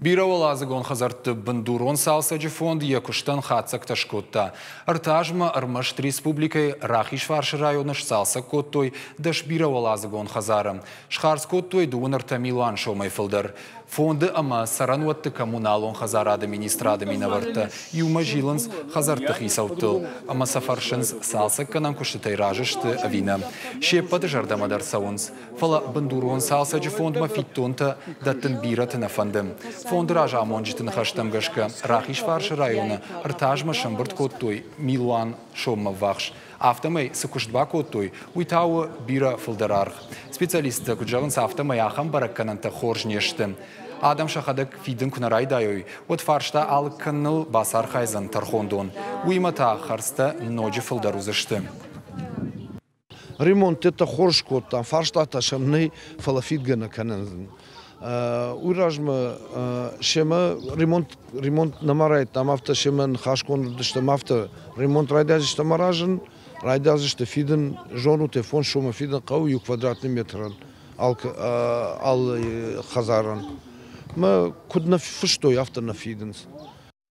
Бирауалазыгон хазарты бандурон салсаджи фонд якуштан хатсак ташкотта. Артажма армашт республикой Рахишварш районыш салсак коттой даш бирауалазыгон хазарам. Шхарс коттой дуын артамилуан шомайфылдар. Фонды ама сарануатты коммуналон хазара администрада минаварта. Юма жиланс хазартых исалтыл. Ама сафаршынс салсак канан куштытай ражышты авина. Шеппады жардамадар саунс. Фала бандурон салсаджи фонд мафиттонта даттын бираты нафандым. Фонд ража амонжитын хаштамгашка Рахишварш района артажма шамбырт коттой милуан шомма вахш. Автомай сыкуштба коттой уйтауы бира фылдарарх. Специалисты куджалынс автомай ахам бараккананта хоржнешті. Адам шахадак фидын кунарай дайой. От фаршта ал каныл басар хайзан тархондон. Уймата харста ноджи фылдарузышты. Ремонт это хорш коттан фаршта ташамный фалафит гана кананзын. Уражма шема ремонт намарает там авто шемен хашкон дышта авто ремонт райдазышта маражен райдазышта фиден жону телефон шома фиден кау квадратный метран ал хазаран ма кудна фштой авто на фиденс